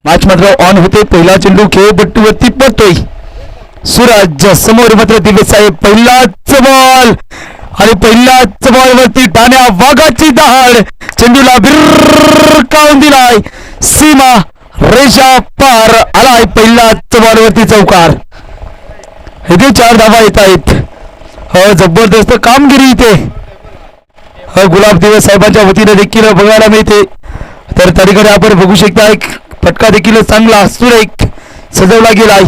Match मात्र on होते. पहिला चेंडू खेळपट्टीवरती पडतोय. सूरज समोर मात्र दिवे साहेब. पहिलाच बॉल आणि पहिल्याच बॉलवरती टाण्या वाघाची दहाड. चेंडूला भिरकावून दिलाय. सीमा रेषा पार आलाय. पहिल्याच बॉलवरती चौकार. इथे 4 धावा येत आहेत. जबरदस्त कामगिरी इथे गुलाब दिवे साहेबांच्या वतीने देखील बघायला मिळते. तर त्या ठिकाणी आपण बघू शकता एक फटका देखील चांगला सुरेख सजवला गेलाय.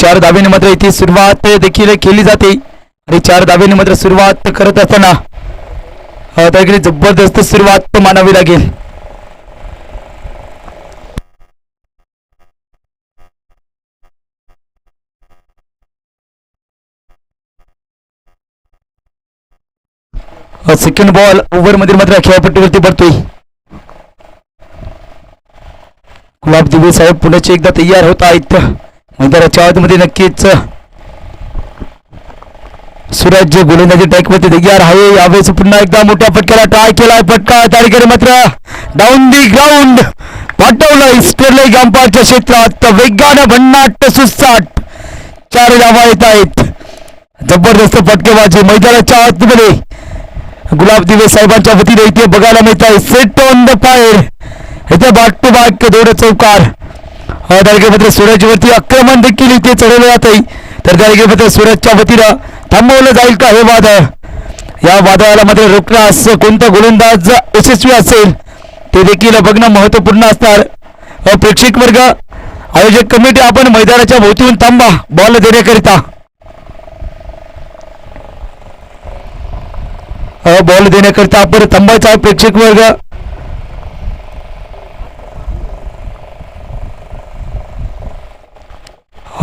चार धाब्याने मात्र इथे सुरुवात देखील केली जाते आणि 4 धाब्याने मात्र सुरुवात करत असताना त्या ठिकाणी जबरदस्त सुरुवात मानावी लागेल. सेकंड बॉल ओव्हर मध्ये मात्र खेळपट्टीवरती पडतोय. गुलाब दिवे साहेब पुण्याचे एकदा तयार होत आहेत. मैदानाच्या आतमध्ये नक्कीच सूरज गोलंदाजी ट्रॅकवरती तयार आहे. यावेळेस पुन्हा एकदा मोठ्या फटक्याला ट्राय केलाय. फटका तारीखेने मात्र डाऊन दी ग्राउंड पाठवलंय. स्टेरलाईट अंपायरच्या क्षेत्रात वेगानं भन्नाट सुसाट 4 धावा येत आहेत. जबरदस्त फटकेबाजी मैदानाच्या आतमध्ये गुलाब दिवे साहेबांच्या वतीने इथे बघायला मिळत आहे. Set on the fire. इथे बॅक टू बॅक 2 चौकार. तारखेपत्र सूरजवरती आक्रमण देखील इथे चढवलं जात आहे. तर तारखेपत्र सूरजच्या वतीनं थांबवलं जाईल का हे वादळ. या वादळाला मध्ये रोखण्यास कोणता गोलंदाज यशस्वी असेल ते देखील बघणं महत्वपूर्ण असणार. प्रेक्षक वर्ग आयोजक कमिटी आपण मैदानाच्या भोवतीहून थांबा बॉल देण्याकरिता. बॉल देण्याकरिता आपण थांबायचा आहे प्रेक्षक वर्ग.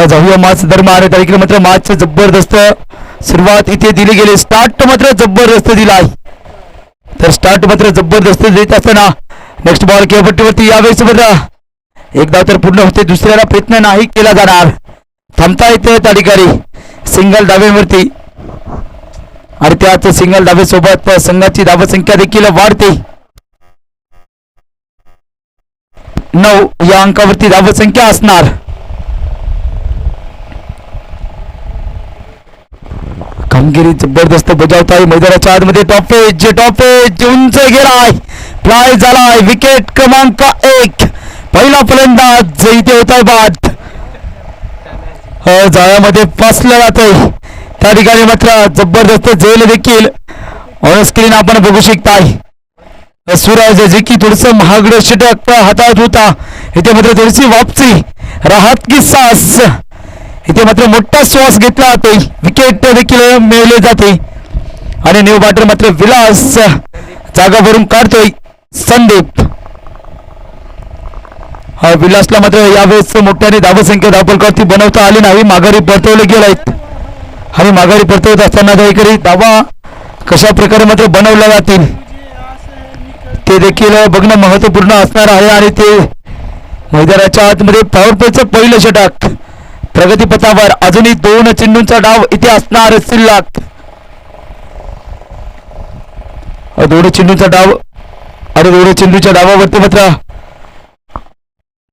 जाऊया मॅच दरम्यान. तारीख मात्र मॅच जबरदस्त सुरुवात इथे दिली गेली. स्टार्ट मात्र जबरदस्त दिलाय. तर स्टार्ट मात्र जबरदस्त देत असताना नेक्स्ट बॉल खेळपट्टीवरती यावेळेस मात्र एकदा तर पूर्ण होते. दुसऱ्याला प्रयत्न नाही केला जाणार. थांबता येते त्या ठिकाणी सिंगल डाव्यांवरती आणि त्याच सिंगल डाव्यासोबत संघाची धावसंख्या देखील वाढते. 9 या अंकावरती धावसंख्या असणार. कामगिरी जबरदस्त बजावत आहे. मैदानाच्या आतमध्ये टॉपेज उंच गेलाय. फ्लाय झालाय. विकेट क्रमांक 1. पहिला फलंदाज इथे होत आहे बाद. जाळ्यामध्ये फसलं जातंय. त्या ठिकाणी मात्र जबरदस्त झेल देखील ऑन स्क्रीन आपण बघू शकताय. सूरज जे की थोडस महागड षटक हातात होता. इथे मात्र थोडीशी वापसी राहत की सास. इथे मात्र मोठा श्वास घेतला जातोय. विकेट देखील मिळवले जाते आणि न्यू बॅटर मात्र विलास जागा भरून काढतोय. संदीप विलासला मात्र यावेळेस मोठ्याने धावसंख्या धावफलकावरती बनवता आली नाही. माघारी परतवले गेलेत आणि माघारी परतवत असताना काही धावा कशा प्रकारे मात्र बनवल्या जातील ते देखील बघणं महत्वपूर्ण असणार आहे. आणि ते मैदानाच्या आतमध्ये पॉवर प्लेचं पहिलं षटक प्रगतीपथावर. अजूनही 2 चेंडूंचा डाव इथे असणार शिल्लक. 2 चेंडूंचा डाव आणि 2 चेंडूच्या डावावरती मात्र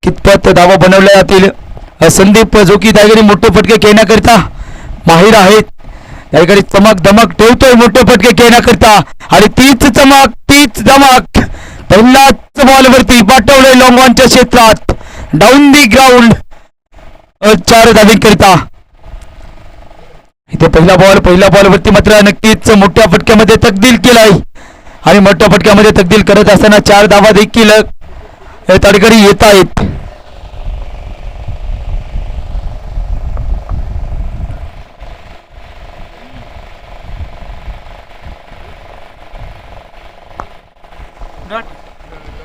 कितपत धावा बनवल्या जातील. संदीप जो की त्याकडे मोठे फटके खेळण्याकरिता माहीर आहेत. त्याकडे चमक धमक ठेवतोय मोठे फटके खेळण्याकरिता आणि तीच चमक तीच धमक पहिल्याच बॉलवरती पाठवले लॉंग ऑनच्या क्षेत्रात डाऊन दी ग्राउंड 4 धावेकरिता. इथे पहिला बॉलवरती मात्र नक्कीच मोठ्या फटक्यामध्ये तकदील केलाय आणि मोठ्या फटक्यामध्ये तकदील करत असताना 4 धावा देखील त्या ठिकाणी येत आहेत.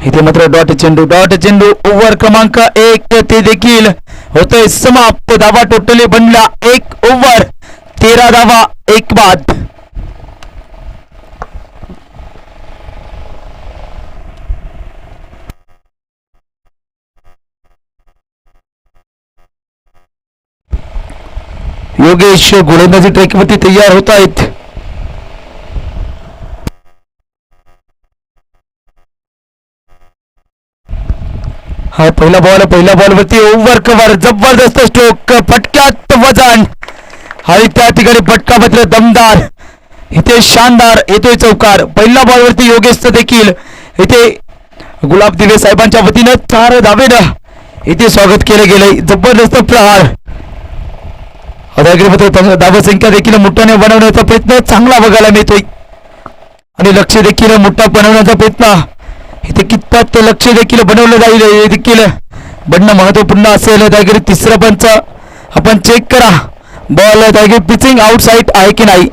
इथे मात्र डॉट चेंडू ओव्हर क्रमांक 1 ते देखील होतोय समाप्त. धावा टोटली बनल्या 1 ओव्हर 13 धावा 1 बाद. योगेश गोलंदाजी ट्रॅकवरती तयार होत आहेत. हा पहिल्या बॉलवरती ओव्हर कव्हर जबरदस्त स्ट्रोक फटक्यात वजन आणि त्या ठिकाणी फटका मात्र दमदार इथे शानदार येतोय चौकार. पहिल्या बॉलवरती योगेशचं देखील इथे गुलाब दिवे साहेबांच्या वतीनं 4 धावेनं इथे स्वागत केलं गेलंय. जबरदस्त प्रहार मात्र धावसंख्या देखील मोठ्याने बनवण्याचा प्रयत्न चांगला बघायला मिळतोय आणि लक्ष देखील मोठा बनवण्याचा प्रयत्न इथे कितपत लक्ष देखील बनवलं जाईल हे देखील बनणं महत्वपूर्ण असेल. त्याकडे तिसरा पंच आपण चेक करा बॉल त्याकडे पिचिंग आउटसाइड आहे की नाही.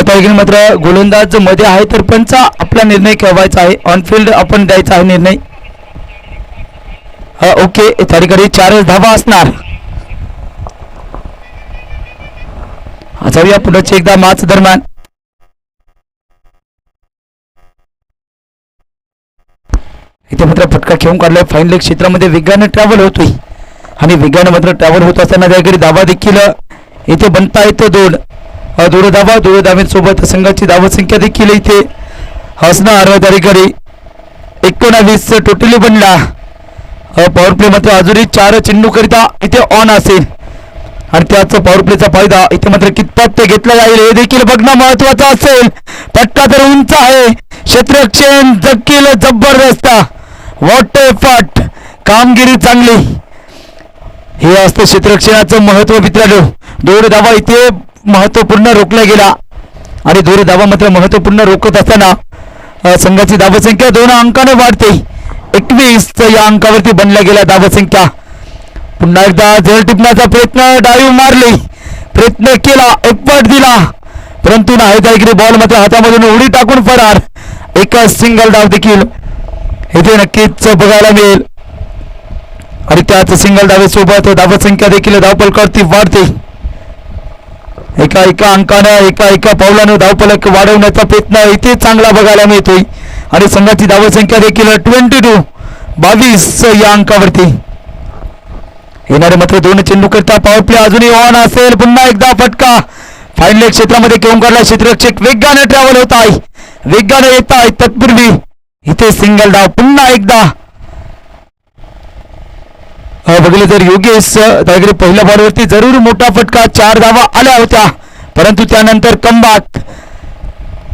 त्याकडे मात्र गोलंदाज मध्ये आहे तर पंच आपला निर्णय ठेवायचा आहे. ऑनफिल्ड आपण द्यायचा आहे निर्णय. ओके त्या ठिकाणी 4 धावा असणार. जाऊया पुढे एकदा मॅच दरम्यान. इथे मात्र फटका खेळून काढलाय. फाईन लेग क्षेत्रामध्ये वेगाने ट्रॅव्हल होतोय आणि वेगाने मात्र ट्रॅव्हल होत असताना त्याकडे धावा देखील इथे बनता येतो. 2 धाव्यांसोबत संघाची धावसंख्या देखील इथे असणार. तारीखरी 19 टोटली बनला. पॉवर प्ले मात्र अजूनही 4 चेंडूकरिता इथे ऑन असेल आणि त्याच पॉवर प्लेचा फायदा इथे मात्र कितपत घेतला जाईल हे देखील बघणं महत्वाचं असेल. फटका तर उंच आहे. क्षेत्ररक्षण देखील जबरदस्त. व्हॉट एफर्ट कामगिरी चांगली. हे असतं क्षेत्ररक्षणाचं महत्व मित्रांनो. 2 धावा इथे महत्वपूर्ण रोखला गेला आणि 2 धावा मात्र महत्वपूर्ण रोखत असताना संघाची धावसंख्या 2 अंकाने वाढते. 21 या अंकावरती बनला गेला धावसंख्या. पुन्हा एकदा झेल टिपण्याचा प्रयत्न डाईव्ह मारली प्रयत्न केला एफर्ट दिला परंतु नाही. त्याकडे बॉल मात्र हातामधून उडी टाकून फरार. एक सिंगल डाव देखील इथे नक्कीच बघायला मिळेल आणि त्याच सिंगल डावेसोबत धावसंख्या देखील धावपलकावरती वाढते. एका अंकानं एका पावलानं धावफलक वाढवण्याचा प्रयत्न इथे चांगला बघायला मिळतोय आणि संघाची धावसंख्या देखील 22 या अंकावरती येणारे मात्र 2 चेंडू करता पॉवर प्ले अजूनही ऑन असेल. पुन्हा एकदा फटका फाईन लेग क्षेत्रामध्ये घेऊन काढला. क्षेत्ररक्षक वेगाने ट्रॅव्हल होत आहे वेगाने येत आहे. तत्पूर्वी इथे सिंगल डाव पुन्हा एकदा बघितलं तर योगेश त्याकडे पहिल्या बॉलवरती जरूर मोठा फटका 4 धावा आल्या होत्या परंतु त्यानंतर कमबॅक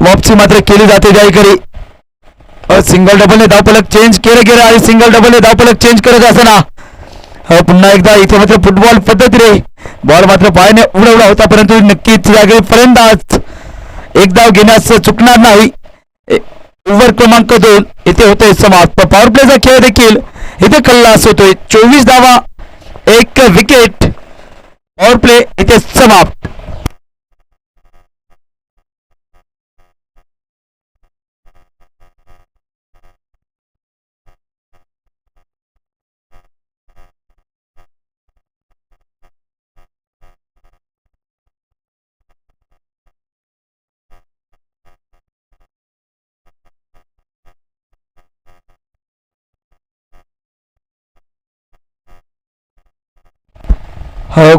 वापसी मात्र केली जाते. त्याकडे सिंगल डबलने धावफलक चेंज केलं गेलं आणि सिंगल डबलने धावफलक चेंज करत असताना पुन्हा एकदा इथे मात्र फुटबॉल पद्धतीने बॉल मात्र पायाने उडवला होता परंतु नक्कीच त्याकडे फलंदाज एक धाव घेण्यास चुकणार नाही. ओव्हर क्रमांक 2 इथे होतोय समाप्त. पॉवर प्लेचा खेळ देखील इथे कल्लास होतोय. 24 धावा 1 विकेट. पॉवर प्ले इथे समाप्त.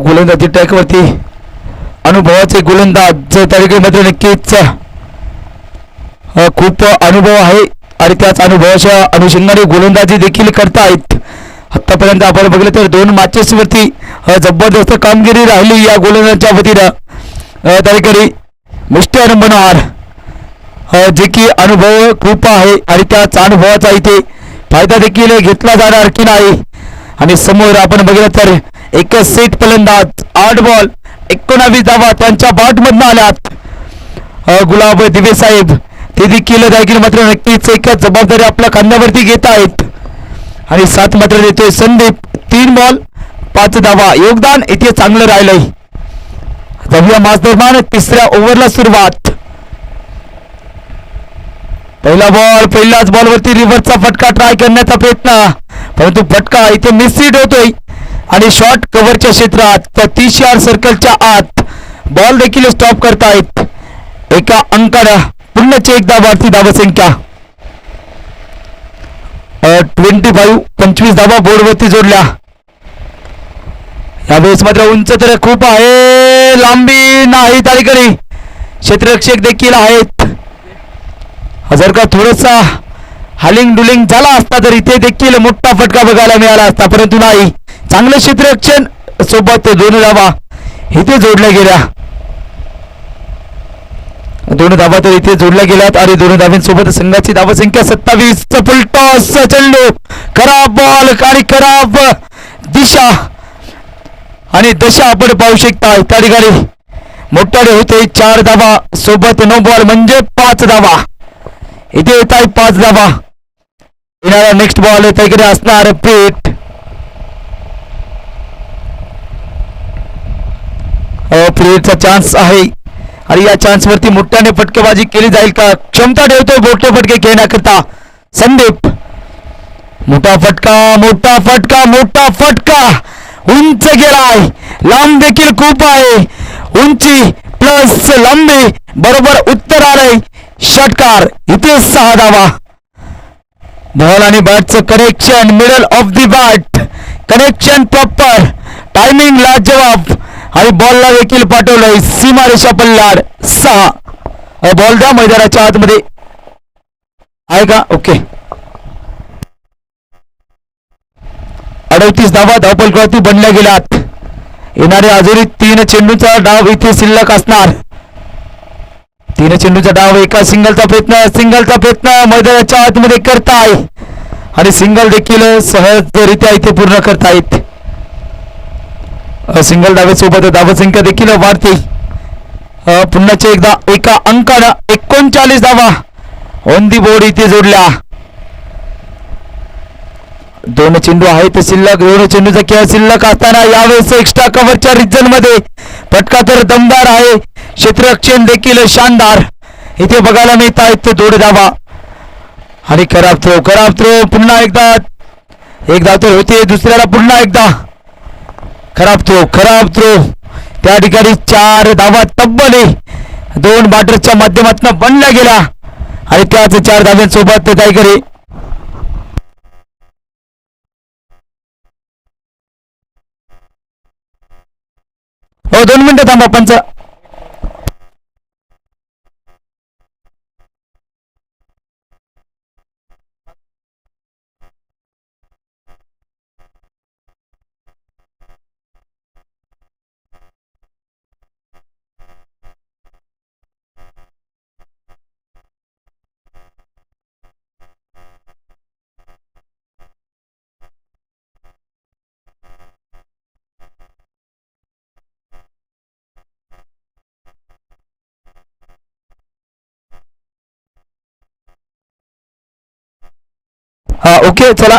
गोलंदाजी ट्रॅकवरती अनुभवाचे गोलंदाज तारखेमध्ये नक्कीच खूप अनुभव आहे आणि त्याच अनुभवाच्या अनुषंगाने गोलंदाजी देखील करतायत. आतापर्यंत आपण बघितलं तर 2 मॅचेसवरती जबरदस्त कामगिरी राहिली या गोलंदाजाच्या वतीनं. तारखेरी मिस्टर मनोहर जे की अनुभव खूप आहे आणि त्याच अनुभवाचा इथे फायदा देखील घेतला जाणार की नाही. आणि समोर आपण बघितलं तर एक सेट फलंदाज 8 बॉल 19 धावा त्यांच्या बॅटमधून आल्यात. गुलाब दिवे साहेब ते देखील दायगिरी मात्र नक्कीच एक जबाबदारी आपल्या खांद्यावरती घेत आहेत आणि साथ मात्र देतोय संदीप. 3 बॉल 5 धावा योगदान इथे चांगलं राहिलंय. जाऊया मास दरम्यान तिसऱ्या ओव्हरला सुरुवात. पहिला बॉल पहिल्याच बॉलवरती रिव्हर्सचा फटका ट्राय करण्याचा प्रयत्न परंतु फटका इथे मिसहीट होतोय आणि शॉर्ट कव्हरच्या क्षेत्रात 30 यार्ड सर्कलच्या आत बॉल देखील स्टॉप करतायत. एका अंकानं पुन्हा एकदा वाढती धावसंख्या 25 धावा बोर्डवरती जोडल्या. यावेळेस मात्र उंच तर खूप आहे लांबी नाही तारीकरी क्षेत्ररक्षक देखील आहेत. जर का थोडासा हालिंग डुलिंग झाला असता तर इथे देखील मोठा फटका बघायला मिळाला असता परंतु नाही. चांगलं क्षेत्ररक्षण सोबत 2 धावा इथे जोडल्या गेल्या. 2 धावा तर इथे जोडल्या गेल्यात आणि 2 धाव्यांसोबत संघाची धावसंख्या 27. फुलटॉस चेंडू खराब बॉल आणि खराब दिशा आणि दशा आपण पाहू शकता. त्या ठिकाणी मोठाडे होते 4 धावा सोबत 9 बॉल म्हणजे 5 धावा इथे येत आहे. 5 धावा येणारा नेक्स्ट बॉल त्याकडे असणार पेट. प्लेटचा चान्स आहे आणि या चान्स वरती मोठ्याने फटकेबाजी केली जाईल का. क्षमता ठेवतोय मोठे फटके खेळण्याकरता संदीप. मोठा फटका मोठा फटका मोठा फटका उंच गेलाय लांब देखील खूप आहे. उंची प्लस लांबी बरोबर उत्तर आलंय. षटकार इथे 6 धावा. बॉल आणि बॅटचं connection middle of the bat connection proper timing ला जवाब आणि बॉलला देखील पाठवलंय सीमारेषा पल्लाड. 6 बॉल द्या मैदानाच्या आतमध्ये आहे का. ओके 38 धावा धावपलकावरती बनल्या गेल्यात. येणारे अजूनही 3 चेंडूचा डाव इथे शिल्लक असणार. 3 चेंडूचा डाव एका सिंगलचा प्रयत्न मैदानाच्या आतमध्ये करताय आणि सिंगल देखील सहजरित्या इथे पूर्ण करतायत. सिंगल धावेसोबत धावसंख्या देखील वाढते. पुन्हा एकदा एका अंकानं 39 धावा ऑन दी बोर्ड इथे जोडल्या. 2 चेंडू आहेत शिल्लक. 2 चेंडूचा खेळ शिल्लक असताना यावेळेस एक्स्ट्रा कव्हरच्या रिजन मध्ये फटका तर दमदार आहे. क्षेत्ररक्षण देखील शानदार इथे बघायला मिळत आहेत. 2 धावा आणि खराब थ्रो पुन्हा एकदा एक धाव तर होते दुसऱ्याला पुन्हा एकदा खराब थ्रो त्या ठिकाणी 4 धावा तब्बल 2 बॅटर्सच्या माध्यमातून बनल्या गेल्या आणि त्याच 4 धाव्यांसोबत टायगर हो 2 मिनिटं थांबा पंच. ओके चला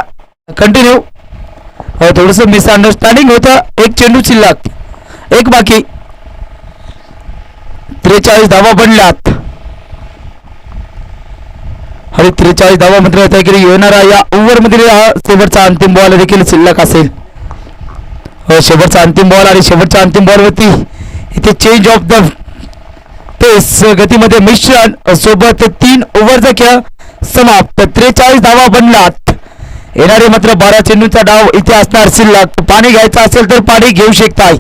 कंटिन्यू. थोडस मिसअंडरस्टँडिंग होतं. 1 चेंडू शिल्लक 1 बाकी 43 धावा बनल्यात आणि 43 धावा मात्र त्याकडे येणारा या ओव्हर मधील शेवटचा अंतिम बॉल देखील शिल्लक असेल. शेवटचा अंतिम बॉल आणि शेवटच्या अंतिम बॉल वरती इथे चेंज ऑफ द पेस गतीमध्ये मिश्रण सोबत 3 ओव्हरचा खेळ समाप्त. 43 धावा बनल्यात. येणारे मात्र 12 चेंडूचा डाव इथे असणार शिल्लक. पाणी घ्यायचं असेल तर पाणी घेऊ शकताय.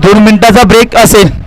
2 मिनिटाचा ब्रेक असेल.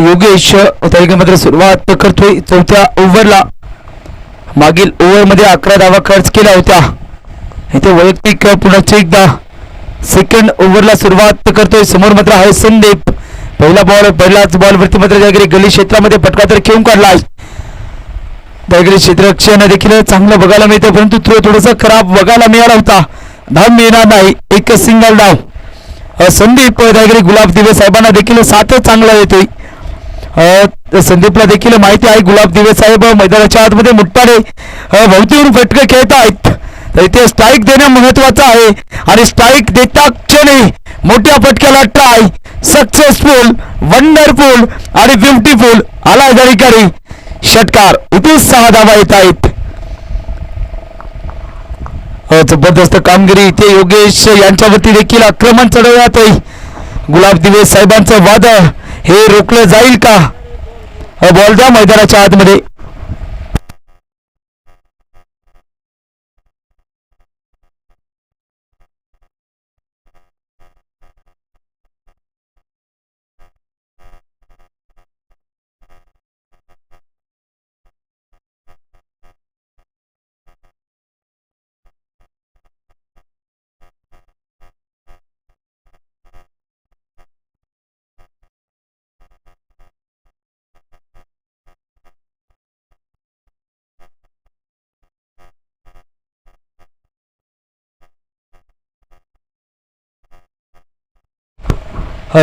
योगेश त्या मात्र सुरुवात करतोय चौथ्या ओव्हरला. मागील ओव्हरमध्ये 11 धावा खर्च केल्या होत्या. इथे वैयक्तिक पुन्हा एकदा सेकंड ओव्हरला सुरुवात करतोय. समोर मात्र आहे संदीप. पहिलाच बॉलवरती मात्र त्याकडे गली क्षेत्रामध्ये फटका तर खेळून काढला. त्याकडे क्षेत्ररक्षण देखील चांगलं बघायला मिळतं, परंतु थ्रो थोडासा खराब बघायला मिळाला होता. धाव मिळणार नाही. एक सिंगल डाव. संदीप त्याकडे गुलाब दिवे साहेबांना देखील साथ चांगला येतोय. संदीपला देखील माहिती आहे गुलाब दिवे साहेब मैदानाच्या आतमध्ये मोठ्याने भोवतीवरून फटके खेळत आहेत. तर इथे स्ट्राईक देणं महत्वाचं आहे आणि स्ट्राईक देता क्षणी मोठ्या फटक्याला ट्राय सक्सेसफुल, वंडरफुल आणि ब्युटिफुल आला अधिकारी षटकार. इथे 6 धावा येत आहेत. जबरदस्त कामगिरी इथे योगेश यांच्यावरती देखील आक्रमण चढवण्यात आहे. गुलाब दिवे साहेबांचं वादळ हे रोखलं जाईल का? बॉल द्या मैदानाच्या आतमध्ये.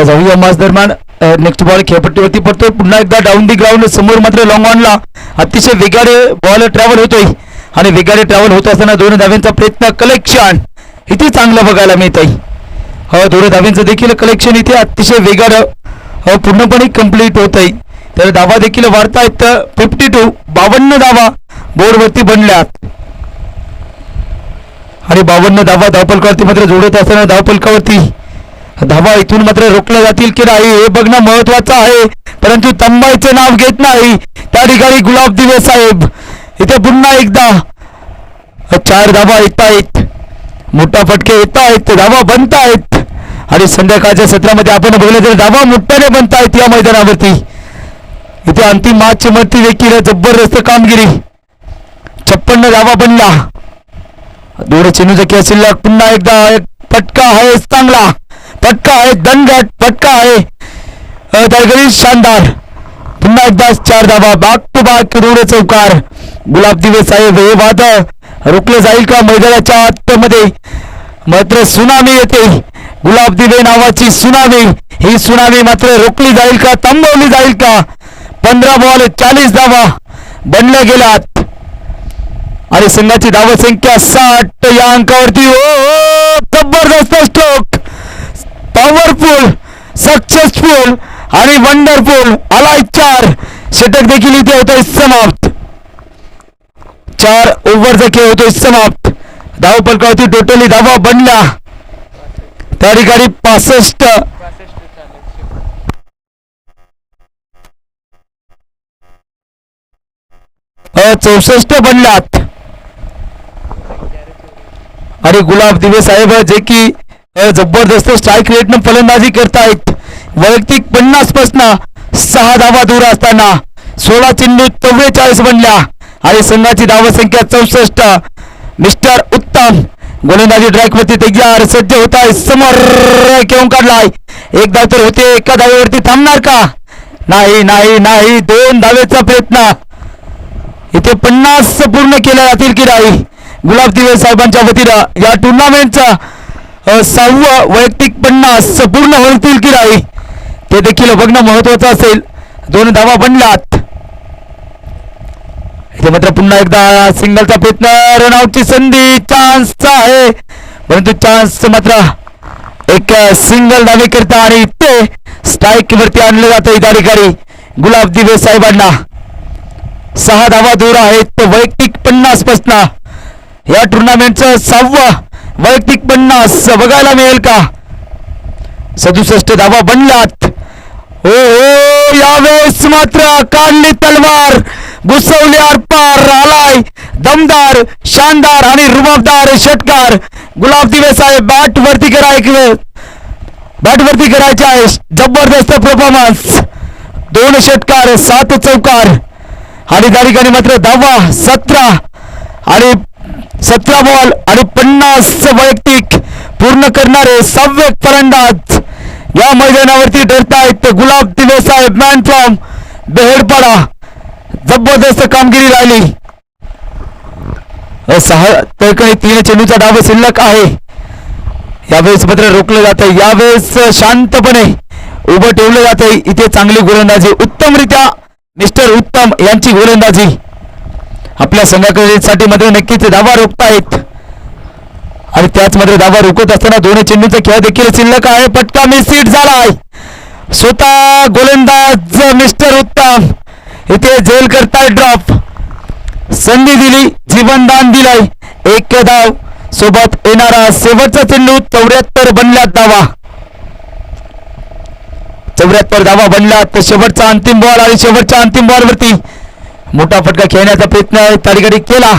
जाऊया मॅच दरम्यान. नेक्स्ट बॉल खेळपट्टीवरती पडतोय. पुन्हा एकदा डाऊन दी ग्राउंड. समोर मात्र लॉंग ऑनला अतिशय वेगाने बॉल ट्रॅव्हल होतोय आणि वेगाने ट्रॅव्हल होत असताना 2 धाव्यांचा प्रयत्न. कलेक्शन इथे चांगलं बघायला मिळत आहे. 2 धाव्यांचं देखील कलेक्शन इथे अतिशय वेगानं पूर्णपणे कंप्लीट होत आहे. तर धावा देखील वाढतायत. 52 52 धावा बोर्डवरती बनल्यात आणि 52 धावा धावफलकावरती मात्र जोडत असताना धावफलकावरती धावा इथून मात्र रोखल्या जातील की नाही हे बघणं महत्वाचं आहे, परंतु थांबायचं नाव घेत नाही त्या ठिकाणी गुलाब दिवे साहेब. इथे पुन्हा एकदा 4 धावा येत आहेत. मोठा फटके येत आहेत. धावा बनत आहेत आणि संध्याकाळच्या सत्रामध्ये आपण बघितलं तर धावा मोठ्याने बनत आहेत या मैदानावरती. इथे अंतिम मॅच मध्ये देखील जबरदस्त कामगिरी. 56 धावा बनल्या. 2 चेंडूचा शिल्लक. पुन्हा एकदा फटका आहे चांगला. फटका आहे दणकट. फटका आहे त्याकडे शानदार. पुन्हा एकदा 4 धावा. बॅक टू बॅक रूढ चौकार. गुलाब दिवे साहेब हे वादळ रोखलं जाईल का? मैदानाच्या आतमध्ये मात्र सुनामी येते. गुलाब दिवे नावाची सुनामी. ही सुनामी मात्र रोखली जाईल का? थांबवली जाईल का? 15 बॉल 40 धावा बनल्या गेल्यात आणि संघाची धावसंख्या 60 या अंकावरती. जबरदस्त स्ट्रोक. पॉवरफुल, सक्सेसफुल आणि वंडरफुल. आलाय 4. षटक देखील इथे होतोय समाप्त. 4 ओव्हरचा खेळ होतोय समाप्त. धावफलकावरती टोटली धावा बनल्या त्या ठिकाणी 65. 64 बनल्यात आणि गुलाब दिवे साहेब जे की जबरदस्त स्ट्राईक रेटनं फलंदाजी करतायत. वैयक्तिक 50 पासून 6 धावा दूर असताना 16 चेंडू 44 बनल्या आणि संघाची धावसंख्या 64. मिस्टर उत्तम गोलंदाजी ट्रॅकवरती तयार सज्ज होत आहे. समोर घेऊन काढलाय. 1 धाव तर होते. एका धावेवरती थांबणार का? नाही नाही नाही. 2 धावेचा प्रयत्न. इथे 50 पूर्ण केल्या जातील की नाही? गुलाब दिवे साहेबांच्या वतीनं या टुर्नामेंटचा 6वं वैयक्तिक 50 पूर्ण होतील की नाही ते देखील बघणं महत्वाचं असेल. 2 धावा बनल्यात. इथे मात्र पुन्हा एकदा सिंगलचा प्रयत्न. रनआउटची संधी. चान्स आहे परंतु चान्स मात्र एक सिंगल धावे करता आणि ते स्ट्राईक वरती आणलं जातं त्या ठिकाणी गुलाब दिवे साहेबांना. 6 धावा दूर आहेत वैयक्तिक 50 पासून. या टुर्नामेंटचं 6वं वैयक्तिक 50 बघायला मिळेल का? 67 धावा बनल्यात. हो यावेळेस मात्र काढली तलवार. घुसवली आरपार. आलाय दमदार, शानदार आणि रुबाबदार षटकार. गुलाब दिवे साहेब बॅट वरती करायचे आहे. जबरदस्त परफॉर्मन्स. 2 षटकार 7 चौकार आणि त्या ठिकाणी मात्र धावा 17 आणि 17 बॉल आणि 50 वैयक्तिक पूर्ण करणारे 6वे फलंदाज या मैदानावरती ठरतायत गुलाब दिवे साहेब मॅन फ्रॉम बेहेडपाडा. जबरदस्त कामगिरी राहिली. 3 चेंडूचा डाव शिल्लक आहे. यावेळेस मात्र रोखलं जातंय. यावेळेस शांतपणे उभं ठेवलं जातंय. इथे चांगली गोलंदाजी उत्तमरित्या मिस्टर उत्तम यांची गोलंदाजी आपल्या संघासाठी मध्ये नक्कीच धावा रोखतायत आणि त्याच मध्ये धावा रोखत असताना 2 चेंडूचा खेळ देखील शिल्लक आहे. पटका मिस हिट झालाय. स्वतः गोलंदाज मिस्टर उत्तम इथे झेल करताय ड्रॉप. संधी दिली, जीवनदान दिलाय. 1 धाव सोबत येणारा शेवटचा चेंडू 74 बनल्यात धावा. 74 धावा बनल्यात. शेवटचा अंतिम बॉल आणि शेवटच्या अंतिम बॉल वरती मोठा फटका खेळण्याचा प्रयत्न त्या ठिकाणी केला.